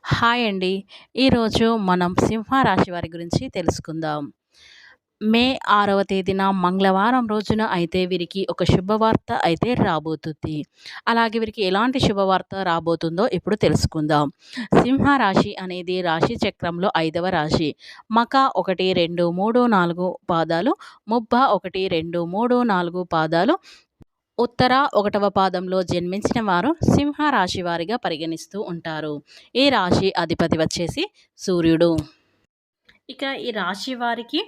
Hi అండి. ఈరోజు మనం సింహరాశి వారి గురించి తెలుసుకుందాం. మే 6వ తేదీన మంగళవారం రోజున అయితే వీరికి ఒక శుభవార్త అయితే రాబోతుంది. అలాగే వీరికి ఎలాంటి శుభవార్త రాబోతుందో ఇప్పుడు తెలుసుకుందాం. సింహరాశి అనేది రాశి చక్రంలో 5వ రాశి. మక 1, 2, 3, 4 పాదాలు, ముబ్బ 1, 2, 3, 4 పాదాలు, ఉత్తర 1వ పాదంలో జన్మించిన వారు సింహరాశి వారిగా పరిగణిస్తూ ఉంటారు. ఈ రాశి అధిపతి వచ్చేసి సూర్యుడు. ఇక ఈ రాశి వారికి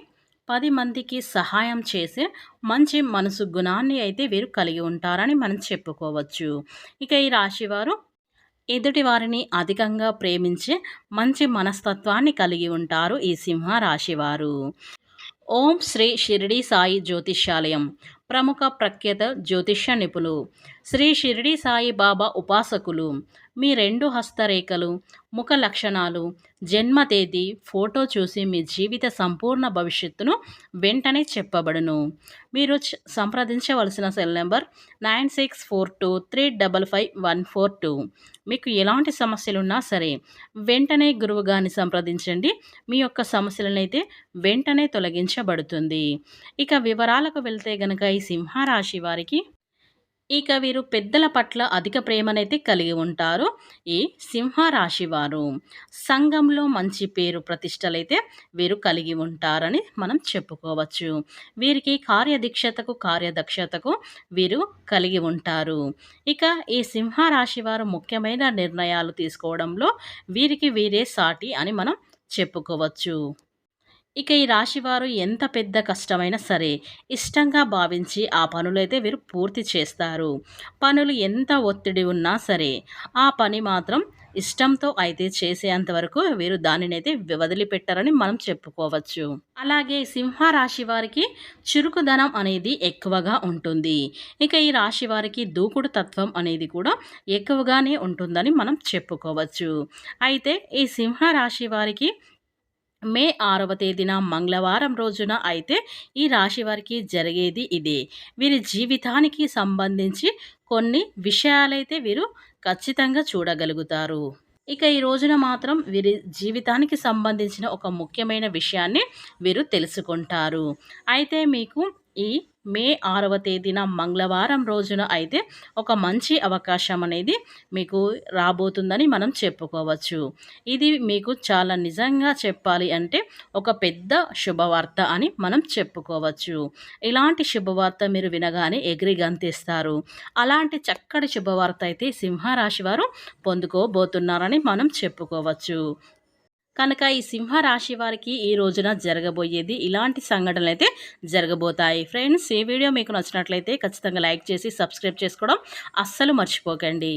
10 మందికి సహాయం చేసే మంచి మనసు గుణాన్ని అయితే వీరు కలిగి ఉంటారని మనం చెప్పుకోవచ్చు. ఇక ఈ రాశి వారు ఎదుటి వారిని అధికంగా ప్రేమించే మంచి మనస్తత్వాన్ని కలిగి ఉంటారు ఈ సింహ రాశివారు. ఓం శ్రీ షిరిడి సాయి జ్యోతిష్యాలయం ప్రముఖ ప్రఖ్యాత జ్యోతిష్య నిపుణులు శ్రీ షిరిడి సాయి బాబా ఉపాసకులు. మీ 2 హస్తరేఖలు, ముఖ లక్షణాలు, జన్మ తేదీ, ఫోటో చూసి మీ జీవిత సంపూర్ణ భవిష్యత్తును వెంటనే చెప్పబడును. మీరు సంప్రదించవలసిన సెల్ నెంబర్ 9642355142. మీకు ఎలాంటి సమస్యలున్నా సరే వెంటనే గురువుగారిని సంప్రదించండి. మీ యొక్క సమస్యలనైతే వెంటనే తొలగించబడుతుంది. ఇక వివరాలకు వెళ్తే గనక ఈ సింహరాశి వారికి వీరు పెద్దల పట్ల అధిక ప్రేమనైతే కలిగి ఉంటారు. ఈ సింహరాశి వారు సంఘంలో మంచి పేరు ప్రతిష్టలైతే వీరు కలిగి ఉంటారని మనం చెప్పుకోవచ్చు. వీరికి కార్యదక్షతకు వీరు కలిగి ఉంటారు. ఇక ఈ సింహరాశి వారు ముఖ్యమైన నిర్ణయాలు తీసుకోవడంలో వీరికి వీరే సాటి అని మనం చెప్పుకోవచ్చు. ఇక ఈ రాశివారు ఎంత పెద్ద కష్టమైనా సరే ఇష్టంగా భావించి ఆ పనులైతే వీరు పూర్తి చేస్తారు. పనులు ఎంత ఒత్తిడి ఉన్నా సరే ఆ పని మాత్రం ఇష్టంతో అయితే చేసేంత వరకు వీరు దానినైతే వదిలిపెట్టరని మనం చెప్పుకోవచ్చు. అలాగే సింహరాశి వారికి చురుకుదనం అనేది ఎక్కువగా ఉంటుంది. ఇక ఈ రాశి వారికి దూకుడు తత్వం అనేది కూడా ఎక్కువగానే ఉంటుందని మనం చెప్పుకోవచ్చు. అయితే ఈ సింహరాశి వారికి మే 6వ తేదీన మంగళవారం రోజున అయితే ఈ రాశి వారికి జరిగేది ఇదే. వీరి జీవితానికి సంబంధించి కొన్ని విషయాలైతే వీరు ఖచ్చితంగా చూడగలుగుతారు. ఇక ఈ రోజున మాత్రం వీరి జీవితానికి సంబంధించిన ఒక ముఖ్యమైన విషయాన్ని వీరు తెలుసుకుంటారు. అయితే మీకు ఈ మే 6వ తేదీన మంగళవారం రోజున అయితే ఒక మంచి అవకాశం అనేది మీకు రాబోతుందని మనం చెప్పుకోవచ్చు. ఇది మీకు చాలా నిజంగా చెప్పాలి అంటే ఒక పెద్ద శుభవార్త అని మనం చెప్పుకోవచ్చు. ఇలాంటి శుభవార్త మీరు వినగానే ఎగిరి గంతేస్తారు. అలాంటి చక్కటి శుభవార్త అయితే సింహరాశి వారు పొందుకోబోతున్నారని మనం చెప్పుకోవచ్చు. కనుక ఈ సింహరాశి వారికి ఈ రోజున జరగబోయేది ఇలాంటి సంఘటనలు అయితే జరగబోతాయి. ఫ్రెండ్స్, ఈ వీడియో మీకు నచ్చినట్లయితే ఖచ్చితంగా లైక్ చేసి సబ్స్క్రైబ్ చేసుకోవడం అస్సలు మర్చిపోకండి.